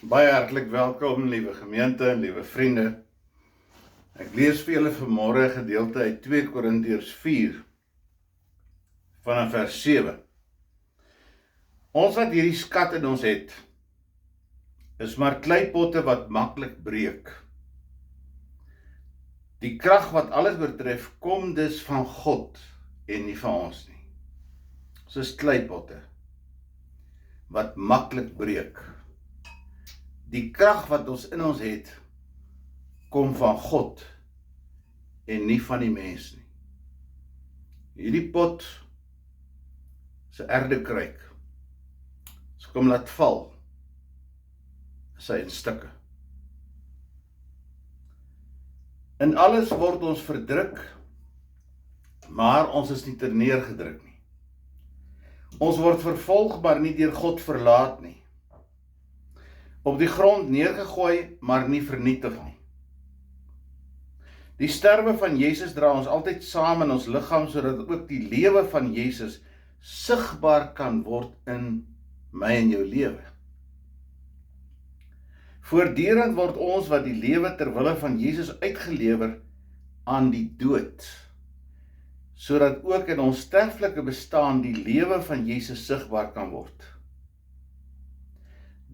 Baie hartlik welkom, liewe gemeente en liewe vriende. Ek lees vir julle vanmôre 'n gedeelte uit 2 Korintiërs 4 vanaf vers 7. Ons wat hierdie skat in ons het, is maar kleipotte wat maklik breek. Die krag wat alles oortref, kom dus van God en nie van ons nie. Soos kleipotte wat maklik breek. Die krag wat ons in ons het, kom van God en nie van die mens nie. Hierdie pot is 'n erdekruik. As ek hom laat val, is hy in stukke. In alles word ons verdruk, maar ons is nie terneergedruk nie. Ons word vervolg, maar nie deur God verlaat nie. Op die grond neergegooi, maar nie vernietig nie. Die sterwe van Jesus dra ons altyd saam in ons liggaam, sodat ook die lewe van Jesus sigbaar kan word in my en jou lewe. Voortdurend word ons wat die lewe ter wille van Jesus uitgelewer aan die dood, sodat ook in ons sterflike bestaan die lewe van Jesus sigbaar kan word.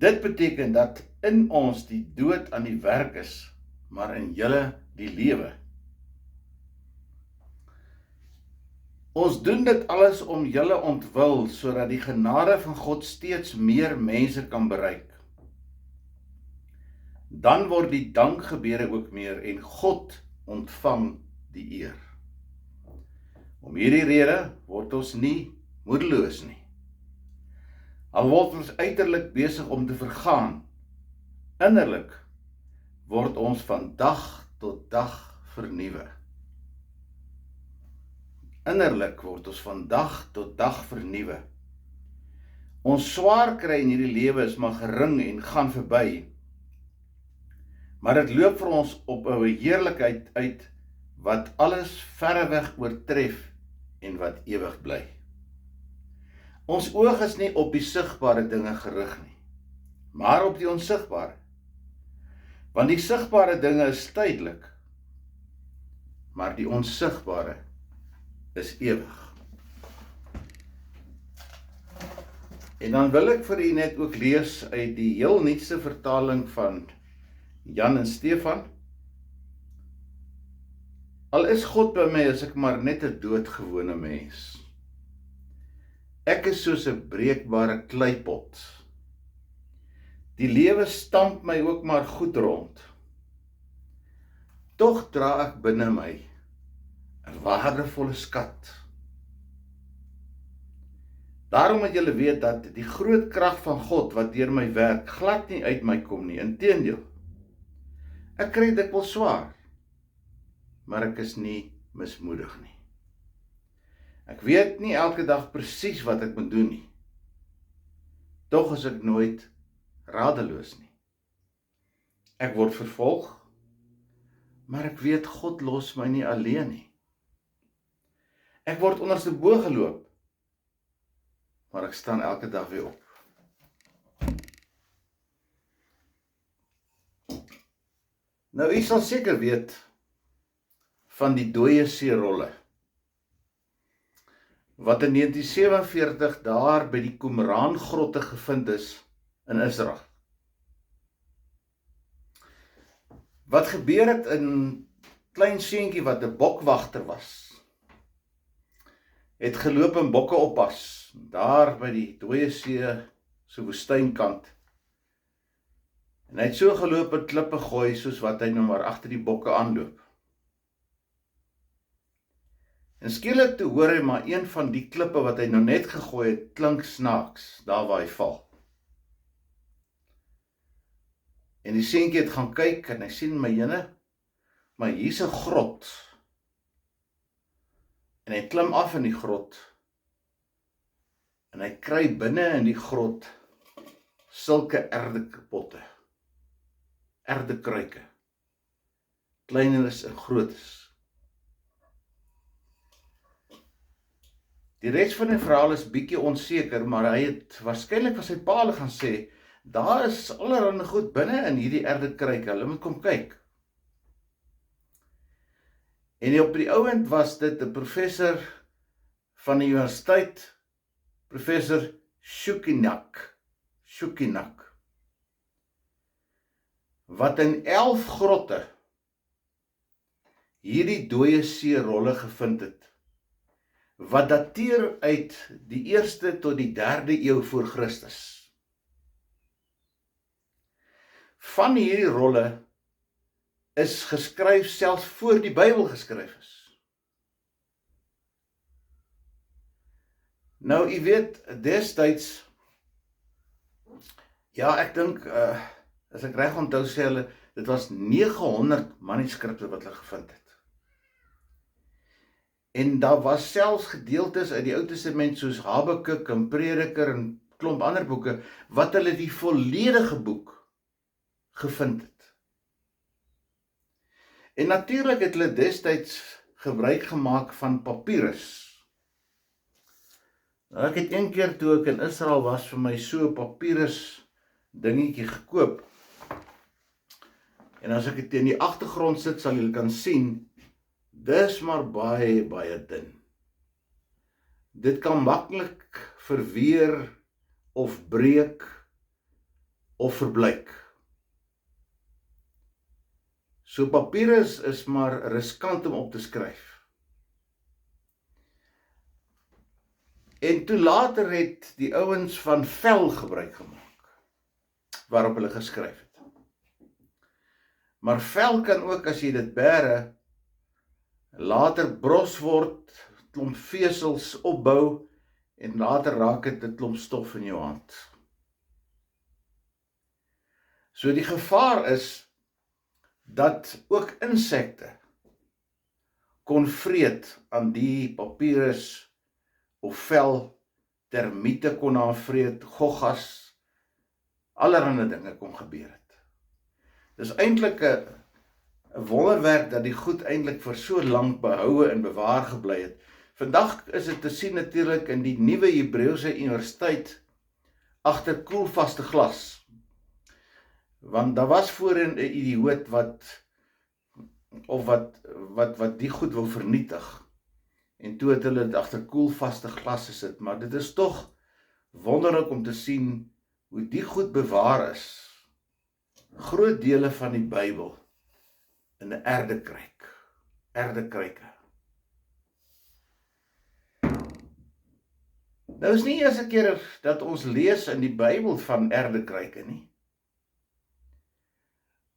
Dit beteken dat in ons die dood aan die werk is, maar in julle die lewe. Ons doen dit alles om julle ontwil, sodat die genade van God steeds meer mense kan bereik. Dan word die dankgebede ook meer en God ontvang die eer. Om hierdie rede word ons nie moedeloos nie. Al word ons uiterlik besig om te vergaan, innerlik word ons van dag tot dag vernuwe. Innerlik word ons van dag tot dag vernuwe. Ons swaar kry in hierdie lewe is maar gering en gaan verby. Maar dit loop vir ons op 'n heerlikheid uit wat alles verreweg oortref en wat ewig bly. Ons oog is nie op die sigbare dinge gerig nie, maar op die onsigbare. Want die sigbare dinge is tydelik, maar die onsigbare is ewig. En dan wil ek vir u net ook lees uit die heel nuutste vertaling van Jan en Stefan. Al is God by my, is ek maar net 'n doodgewone mens. Ek is soos 'n breekbare kleipot. Die lewe stamp my ook maar goed rond. Tog dra ek binne my 'n waardevolle skat. Daarom moet julle weet dat die groot krag van God wat deur my werk glad nie uit my kom nie. Inteendeel, ek kry dikwels swaar, maar ek is nie mismoedig nie. Ek weet nie elke dag presies wat ek moet doen nie. Tog is ek nooit radeloos nie. Ek word vervolg, maar ek weet God los my nie alleen nie. Ek word ondersteboog geloop, maar ek staan elke dag weer op. Nou, u sal seker weet van die dooie see-rolle, wat in 1947 daar by die Qumran-grotte gevind is in Israel. Wat gebeur het in klein seentjie wat 'n bokwagter was, het geloop en bokke oppas, daar by die dooie see se woestynkant. En hy het so geloop en klippe gooi, soos wat hy nou maar agter die bokke aanloop. En skielik toe hoor hy maar een van die klippe wat hy nou net gegooi het, klink snaaks, daar waar hy val. En die seentjie het gaan kyk en hy sien my jene, maar hier's 'n grot. En hy klim af in die grot. En hy kry binne in die grot sulke erdepotte, erdekruike, kleineres en grootes. Die res van die verhaal is bietjie onseker, maar hy het waarskynlik vir sy pa gaan sê Daar is allerhande goed binne in hierdie erdekruike, hulle moet kom kyk. En op die ouend was dit 'n professor van die universiteit, professor Shukinak, wat in 11 grotte hierdie dooie see-rolle gevind het, wat dateer uit die 1ste tot die 3de eeu voor Christus. Van hierdie rolle is geskryf selfs voor die Bybel geskryf is. Nou, u weet, destyds, ja, ek dink, as ek reg onthou sê hulle, dit was 900 manuskripte wat hulle gevind het. En daar was selfs gedeeltes uit die Ou Testament soos Habakuk en Prediker en klomp ander boeke, wat hulle die volledige boek gevind het. En natuurlik het hulle destyds gebruik gemaak van papyrus. Nou, ek het een keer toe ek in Israel was vir my so 'n papyrus dingetjie gekoop. En as ek dit in die agtergrond sit, sal julle kan sien, dis maar baie, baie dun. Dit kan maklik verweer of breek of verbleik. So papyrus is maar riskant om op te skryf. En toe later het die ouens van vel gebruik gemaak, waarop hulle geskryf het. Maar vel kan ook, as jy dit bære, later bros word, klomp vesels opbou, en later raak dit 'n klomp stof in jou hand. So die gevaar is, dat ook insekte kon vreet aan die papyrus of vel, termiete kon aanvreet, goggas, allerhande dinge kon gebeur het. Dis eintlik 'n wonderwerk dat die goed eintlik vir so lank behoue en bewaar gebly het. Vandag is dit te sien natuurlik in die nuwe Hebreëse Universiteit agter koelvaste glas. Want daar was voorheen 'n idioot wat die goed wil vernietig. En toe het hulle dit agter koelvaste glas gesit, maar dit is tog wonderlik om te sien hoe die goed bewaar is. Groot dele van die Bybel in 'n erdekruike. Nou is nie eers 'n keer dat ons lees in die Bybel van erdekruike nie.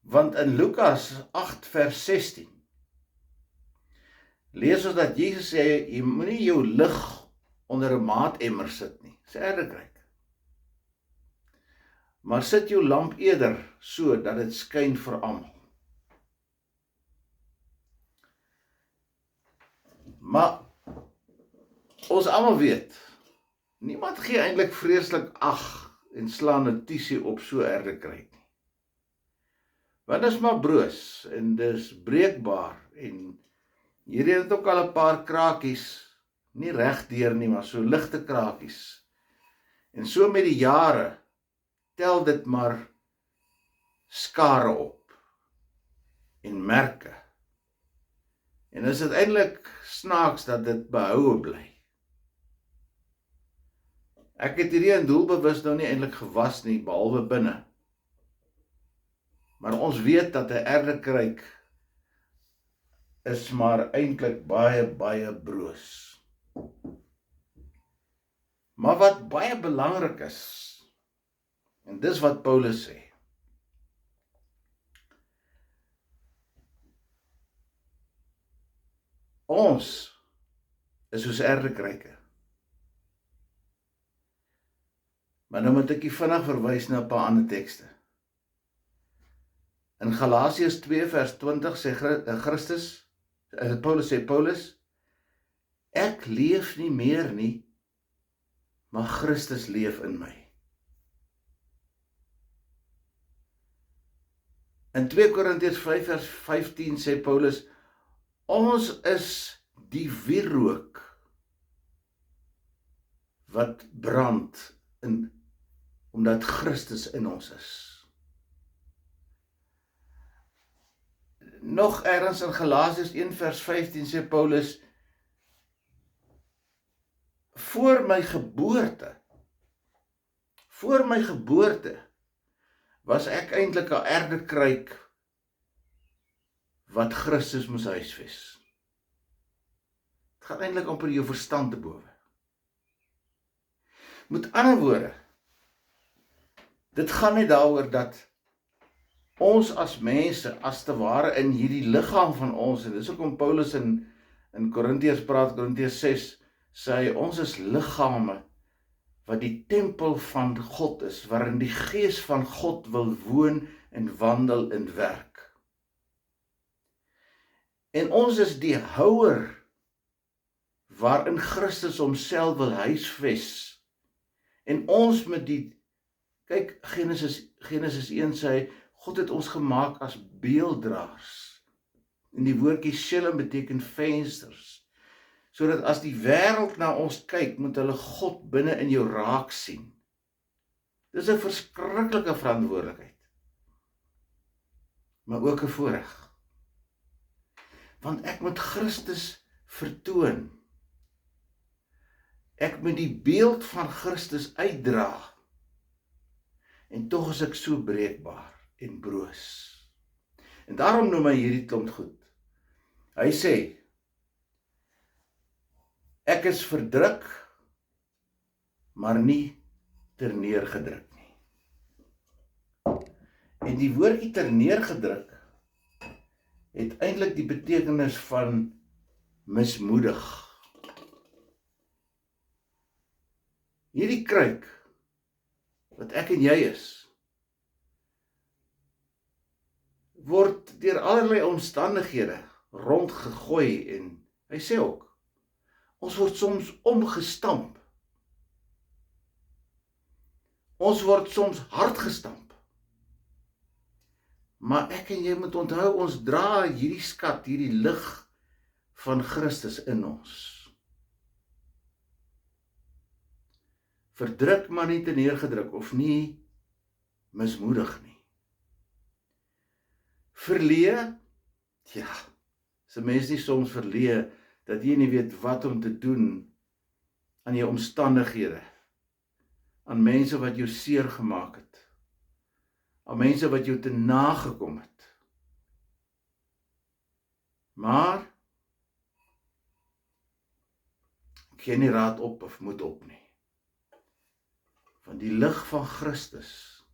Want in Lukas 8 vers 16 lees ons dat Jesus sê, jy moenie jou lig onder 'n maatemmer sit nie, dis 'n erdekruik. Maar sit jou lamp eerder so dat dit skyn vir almal. Maar ons almal weet, niemand gee eintlik vreeslik ag en slaan 'n notisie op so 'n erdekruik nie. Want dit is maar broos en dis breekbaar en hierdie het ook al 'n paar krakies, nie reg deur nie, maar so ligte krakies. En so met die jare tel dit maar skare op en merke. En is dit eintlik snaaks dat dit behoue bly. Ek het hierdie in doelbewus nou nie eintlik gewas nie, behalwe binne. Maar ons weet dat 'n erdekruik is maar eintlik baie, baie broos. Maar wat baie belangrik is, en dis wat Paulus sê, ons is soos erdekruike. Maar nou moet ek vinnig verwys na 'n paar ander tekste. In Galasiërs 2 vers 20 sê Paulus, ek leef nie meer nie, maar Christus leef in my. In 2 Korintiërs 5 vers 15 sê Paulus, ons is die wierook wat brand in omdat Christus in ons is. Nog ergens in Galasiërs 1 vers 15 sê Paulus, voor my geboorte, was ek eintlik 'n erdekruik wat Christus moes huisves. Het gaan eintlik amper jou verstand te bowe. Met ander woorde, dit gaan net daaroor dat ons as mense, as te ware in hierdie liggaam van ons, en dis ook om Paulus in Korintiërs praat, Korintiërs 6, sê hy, ons is liggame wat die tempel van God is, waarin die Gees van God wil woon en wandel en werk. En ons is die houer waarin Christus homself wil huisves. En ons met die, kyk, Genesis 1 sê, God het ons gemaak as beelddraers. En die woordjie shalom beteken vensters. Sodat as die wêreld na ons kyk, moet hulle God binne in jou raak sien. Dis 'n verskriklike verantwoordelikheid. Maar ook 'n voorreg. Want ek moet Christus vertoon. Ek moet die beeld van Christus uitdra. En tog is ek so breekbaar en broos. En daarom noem hy hierdie klomp goed. Hy sê, ek is verdruk, maar nie terneergedruk nie. En die woordjie terneergedruk het eintlik die betekenis van mismoedig. Hierdie kruik, wat ek en jy is, word deur allerlei omstandighede rondgegooi en hy sê ook, ons word soms omgestamp. Ons word soms hard gestamp. Maar ek en jy moet onthou, ons dra hierdie skat, hierdie lig van Christus in ons. Verdruk maar nie terneergedruk of nie mismoedig nie. Verleë, ja, as 'n mens nie soms verleë, dat jy nie weet wat om te doen aan jou omstandighede, aan mense wat jou seer gemaak het, aan mense wat jou te nagekom het. Maar, ek gee nie raad op of moet op nie. Want die lig van Christus,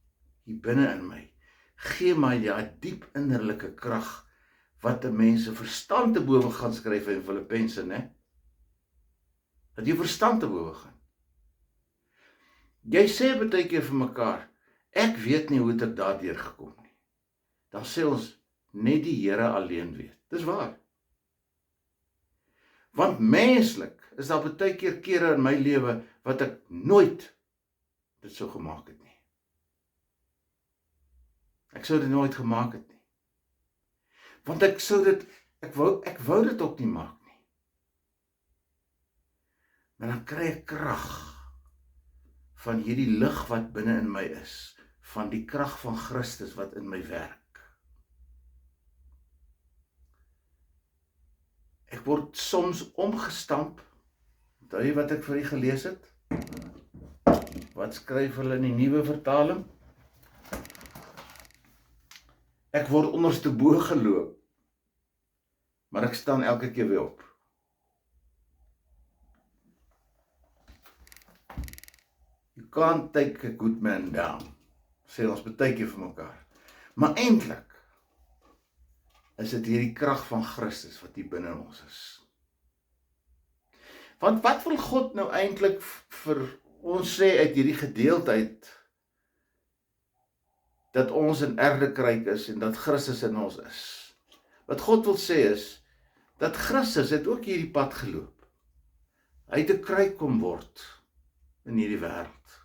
hier binne in my, gee my die diep innerlike krag, wat 'n mens se verstand te bowe gaan skryf in Filippense, né? Dat jy verstand te bowe gaan. Jy sê baie keer vir mekaar, ek weet nie hoe het ek daardeur gekom nie. Dan sê ons, net die Here alleen weet. Dis waar. Want menslik is daar baie keer kere in my lewe wat ek nooit dit so gemaak het nie. Ek sou dit nooit gemaak het nie. Want ek wou dit ook nie maak nie. Maar dan kry ek krag van hierdie lig wat binne in my is, van die krag van Christus wat in my werk. Ek word soms omgestamp. Onthou jy wat ek vir u gelees het? Wat skryf hulle in die nuwe vertaling? Ek word onderste bo geloop, maar ek staan elke keer weer op. You can't take a good man down, sê ons baie keer vir mekaar. Maar eintlik is dit hierdie krag van Christus wat hier binne ons is. Want wat wil God nou eintlik vir ons sê uit hierdie gedeelte, dat ons in erdekruik is en dat Christus in ons is? Wat God wil sê is, dat Christus het ook hierdie pad geloop. Hy het 'n kruik kom word in hierdie wêreld.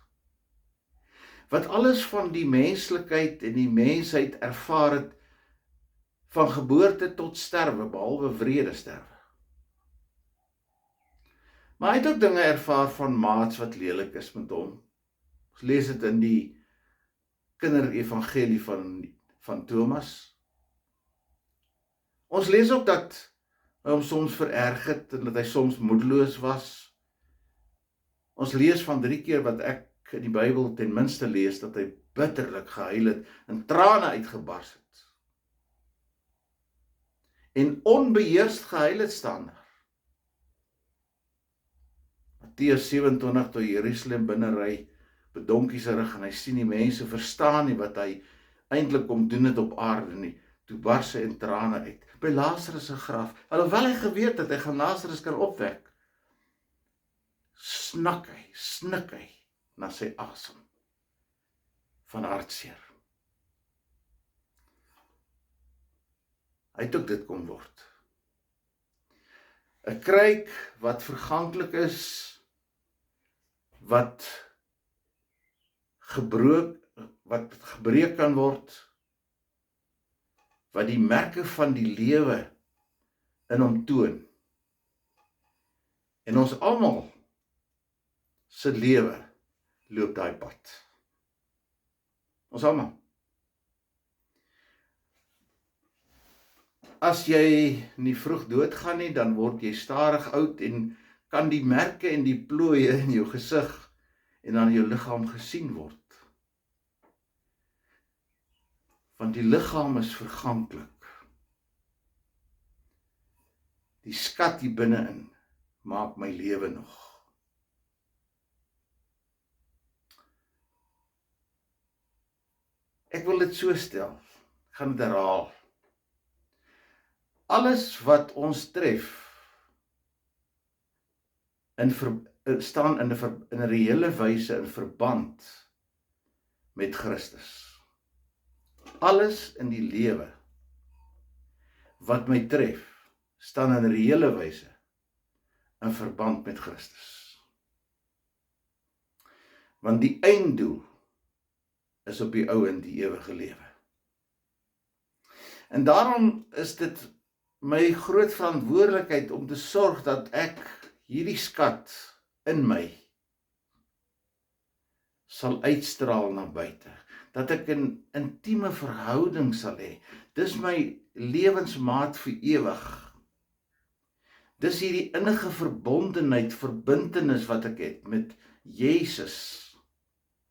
Wat alles van die menslikheid en die mensheid ervaar het, van geboorte tot sterwe, behalwe wrede sterwe. Maar hy het ook dinge ervaar van maats wat lelik is met hom, Ons lees dit in die kinderevangelie van Thomas. Ons lees ook dat hy hom soms vererg het en dat hy soms moedeloos was. Ons lees van 3 keer wat ek in die Bybel ten minste lees, dat hy bitterlik gehuil het en trane uitgebars het. En onbeheerst gehuil het staan daar. Matteus 27 toe Jerusalem binne ry, bedonkie se rug en hy sien die mense verstaan nie wat hy eintlik kom doen het op aarde nie. Toe bars hy in trane uit. By Lazarus se graf, alhoewel hy geweet het hy gaan Lazarus kan opwek, snik hy na sy asem van hartseer. Hy het ook dit kom word. 'n kruik wat verganklik is, wat gebreek kan word, wat die merke van die lewe in hom toon. En ons almal se lewe loop daai pad. Ons almal. As jy nie vroeg doodgaan nie, dan word jy stadig oud en kan die merke en die plooie in jou gesig en aan jou liggaam gesien word. Want die liggaam is verganklik. Die skat hier binne-in maak my lewe nog. Ek wil dit so stel, ek gaan dit herhaal. Alles wat ons tref, staan in 'n reële wyse in verband met Christus. Alles in die lewe wat my tref, staan in reële wyse in verband met Christus. Want die einddoel is op die ou en die ewige lewe. En daarom is dit my groot verantwoordelikheid om te sorg dat ek hierdie skat in my sal uitstraal na buite. Dat ek 'n intieme verhouding sal hê. Dis my lewensmaat vir ewig. Dis hierdie innige verbintenis wat ek het met Jesus,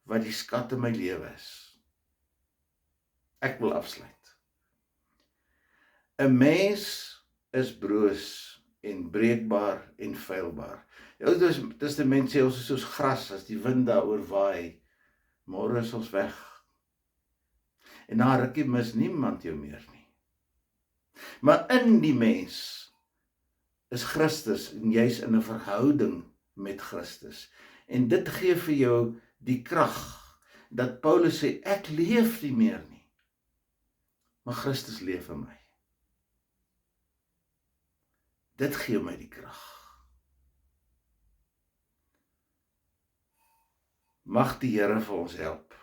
wat die skat in my lewe is. Ek wil afsluit. 'n Mens is broos en breekbaar en feilbaar. Die Ou Testament sê ons is soos gras, as die wind daaroor waai, môre is ons weg. En na rukkie mis niemand jou meer nie. Maar in die mens is Christus, en jy's in 'n verhouding met Christus. En dit gee vir jou die krag, dat Paulus sê, ek leef nie meer nie, maar Christus leef in my. Dit gee my die krag. Mag die Here vir ons help,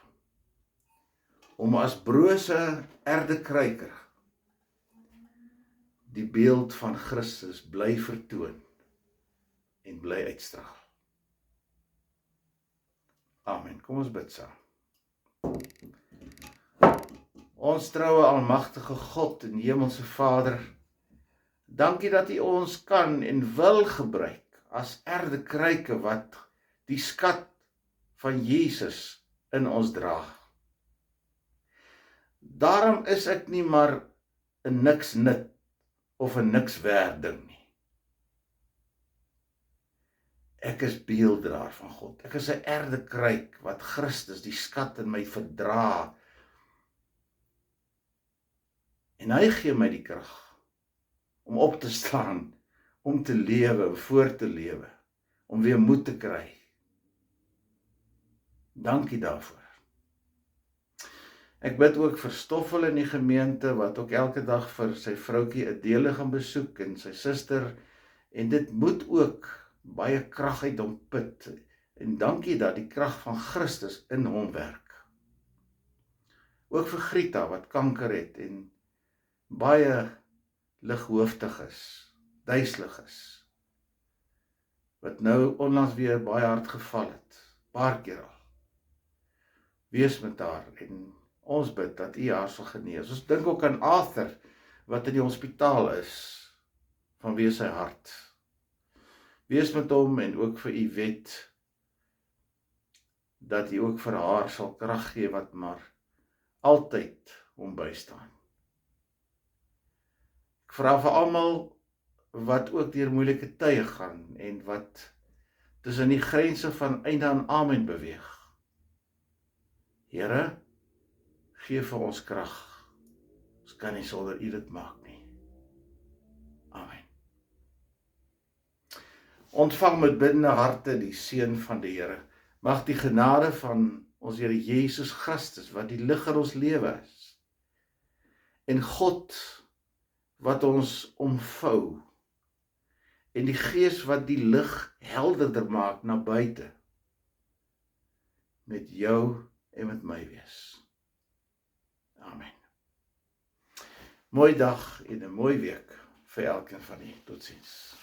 om as brose erdekruiker die beeld van Christus bly vertoon en bly uitstraal. Amen. Kom ons bid saam. Ons troue almagtige God en hemelse Vader, dankie dat U ons kan en wil gebruik as erdekruike wat die skat van Jesus in ons dra. Daarom is ek nie maar 'n niks nut of 'n niks werd ding nie. Ek is beelddraer van God. Ek is 'n erdekruik wat Christus, die skat in my verdra. En hy gee my die krag om op te staan, om te lewe, voor te lewe, om weer moed te kry. Dankie daarvoor. Ek bid ook vir Stoffel in die gemeente, wat ook elke dag vir sy vroutjie 'n dele gaan besoek, en sy suster, en dit moet ook baie krag uit hom put, en dankie dat die krag van Christus in hom werk. Ook vir Grieta, wat kanker het, en baie lighooftig is, duiselig is, wat nou onlangs weer baie hard geval het, paar keer al. wees met haar en ons bid dat U haar sal genees. Ons dink ook aan Arthur wat in die hospitaal is vanweë sy hart. Wees met hom en ook vir U wet dat U ook vir haar sal krag gee wat maar altyd hom bystaan. Ek vra vir almal wat ook deur moeilike tye gaan en wat tussen die grense van einde en amen beweeg. Here, gee vir ons krag. Ons kan nie sonder U dit maak nie. Amen. Ontvang met biddende harte die seën van die Here. Mag die genade van ons Here Jesus Christus, wat die lig in ons lewe is, en God wat ons omvou, en die Gees wat die lig helderder maak na buite, met jou en met my wees. Amen. Mooi dag en 'n mooi week vir elkeen van u. Totsiens.